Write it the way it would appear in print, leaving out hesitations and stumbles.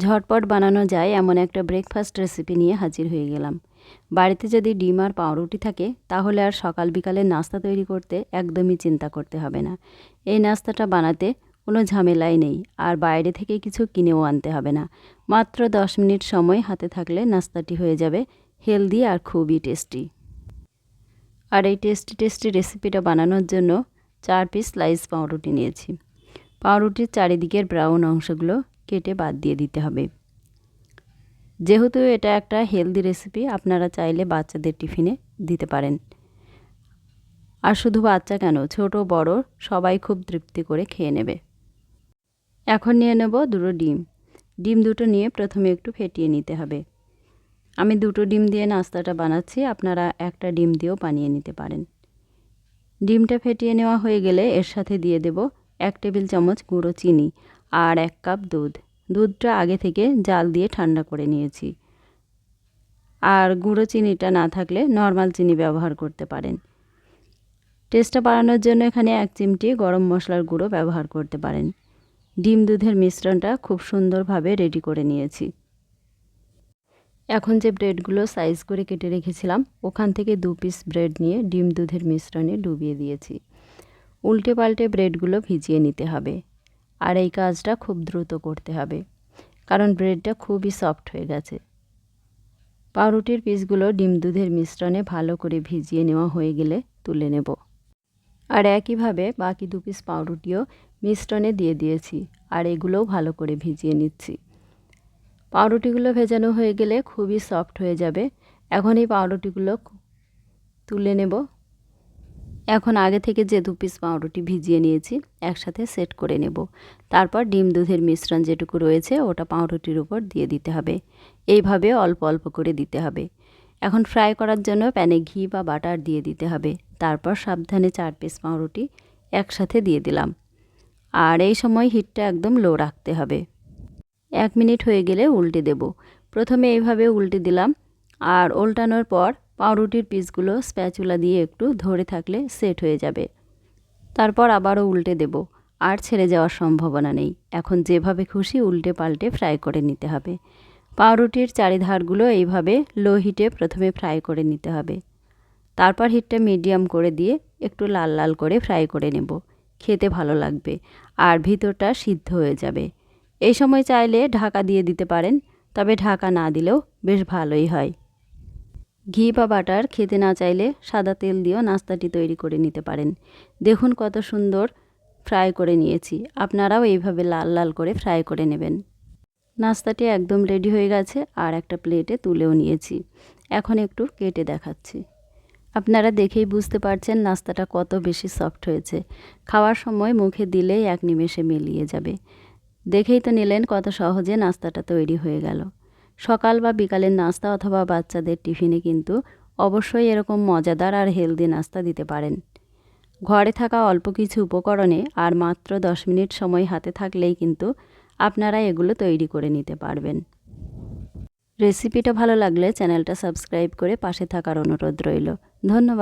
ঝটপট বানানো যায় এমন একটা ব্রেকফাস্ট রেসিপি নিয়ে হাজির হয়ে গেলাম। বাড়িতে যদি ডিম আর পাউরুটি থাকে তাহলে আর সকাল বিকালে নাস্তা তৈরি করতে একদমই চিন্তা করতে হবে না। এই নাস্তাটা বানাতে কোনো ঝামেলাই নেই, আর বাইরে থেকে কিছু কিনেও আনতে হবে না। মাত্র 10 মিনিট সময় হাতে থাকলে নাস্তাটি হয়ে যাবে হেলদি আর খুবই টেস্টি। আর এই টেস্টি রেসিপিটা বানানোর জন্য 4 পিস স্লাইস পাউরুটি নিয়েছি। পাউরুটির চারিদিকের ব্রাউন অংশগুলো কেটে বাদ দিয়ে দিতে হবে। যেহেতু এটা একটা হেলদি রেসিপি, আপনারা চাইলে বাচ্চাদের টিফিনে দিতে পারেন। আর শুধু বাচ্চা কেন, ছোট বড় সবাই খুব তৃপ্তি করে খেয়ে নেবে। এখন নিয়ে নেব দুটো ডিম। ডিম দুটো নিয়ে প্রথমে একটু ফেটিয়ে নিতে হবে। আমি দুটো ডিম দিয়ে নাস্তাটা বানাচ্ছি, আপনারা একটা ডিম দিয়েও বানিয়ে নিতে পারেন। ডিমটা ফেটিয়ে নেওয়া হয়ে গেলে এর সাথে দিয়ে দেব 1 টেবিল চামচ গুঁড়ো চিনি আর 1 কাপ দুধ। দুধটা আগে থেকে জাল দিয়ে ঠান্ডা করে নিয়েছি। আর গুঁড়ো চিনিটা না থাকলে নর্মাল চিনি ব্যবহার করতে পারেন। টেস্টটা বাড়ানোর জন্য এখানে 1 চিমটি গরম মশলার গুঁড়ো ব্যবহার করতে পারেন। ডিম দুধের মিশ্রণটা খুব সুন্দরভাবে রেডি করে নিয়েছি। এখন যে ব্রেডগুলো সাইজ করে কেটে রেখেছিলাম ওখান থেকে 2 পিস ব্রেড নিয়ে ডিম দুধের মিশ্রণে ডুবিয়ে দিয়েছি। উল্টে পাল্টে ব্রেডগুলো ভিজিয়ে নিতে হবে। আর এই কাজটা খুব দ্রুত করতে হবে, কারণ ব্রেডটা খুবই সফট হয়ে গেছে। পাউরুটির পিসগুলো ডিম দুধের মিশ্রণে ভালো করে ভিজিয়ে নেওয়া হয়ে গেলে তুলে নেব। আর একইভাবে বাকি 2 পিস পাউরুটিও মিশ্রণে দিয়ে দিয়েছি, আর এগুলোও ভালো করে ভিজিয়ে নিচ্ছি। পাউরুটিগুলো ভেজানো হয়ে গেলে খুবই সফট হয়ে যাবে। এখন এই পাউরুটিগুলো তুলে নেব। এখন আগে থেকে যে 2 পিস পাউরুটি ভিজিয়ে নিয়েছি একসাথে সেট করে নেব। তারপর ডিম দুধের মিশ্রণ যেটুকু রয়েছে ওটা পাউরুটির উপর দিয়ে দিতে হবে। এইভাবে অল্প অল্প করে দিতে হবে। এখন ফ্রাই করার জন্য প্যানে ঘি বা বাটার দিয়ে দিতে হবে। তারপর সাবধানে 4 পিস পাউরুটি একসাথে দিয়ে দিলাম। আর এই সময় হিটটা একদম লো রাখতে হবে। 1 মিনিট হয়ে গেলে উল্টে দেব। প্রথমে এইভাবে উল্টে দিলাম, আর উল্টানোর পর পাউরুটির পিসগুলো স্প্যাচুলা দিয়ে একটু ধরে থাকলে সেট হয়ে যাবে। তারপর আবারও উল্টে দেব, আর ছেড়ে যাওয়ার সম্ভাবনা নেই। এখন যেভাবে খুশি উল্টে পাল্টে ফ্রাই করে নিতে হবে। পাউরুটির চারিধারগুলো এইভাবে লো হিটে প্রথমে ফ্রাই করে নিতে হবে। তারপর হিটটা মিডিয়াম করে দিয়ে একটু লাল লাল করে ফ্রাই করে নেব। খেতে ভালো লাগবে আর ভিতরটা সিদ্ধ হয়ে যাবে। এই সময় চাইলে ঢাকা দিয়ে দিতে পারেন, তবে ঢাকা না দিলেও বেশ ভালোই হয়। ঘি বা বাটার খেতে না চাইলে সাদা তেল দিয়েও নাস্তাটি তৈরি করে নিতে পারেন। দেখুন কত সুন্দর ফ্রাই করে নিয়েছি। আপনারাও এইভাবে লাল লাল করে ফ্রাই করে নেবেন। নাস্তাটি একদম রেডি হয়ে গেছে, আর একটা প্লেটে তুলেও নিয়েছি। এখন একটু কেটে দেখাচ্ছি। আপনারা দেখেই বুঝতে পারছেন নাস্তাটা কত বেশি সফট হয়েছে। খাওয়ার সময় মুখে দিলেই এক নিমেষে মিলিয়ে যাবে। দেখেই তো নিলেন কত সহজে নাস্তাটা তৈরি হয়ে গেল। সকাল বা বিকালের নাস্তা অথবা বাচ্চাদের টিফিনে কিন্তু অবশ্যই এরকম মজাদার আর হেলদি নাস্তা দিতে পারেন। ঘরে থাকা অল্প কিছু উপকরণে আর মাত্র 10 মিনিট সময় হাতে থাকলেই কিন্তু আপনারা এগুলো তৈরি করে নিতে পারবেন। রেসিপিটা ভালো লাগলে চ্যানেলটা সাবস্ক্রাইব করে পাশে থাকার অনুরোধ রইল। ধন্যবাদ।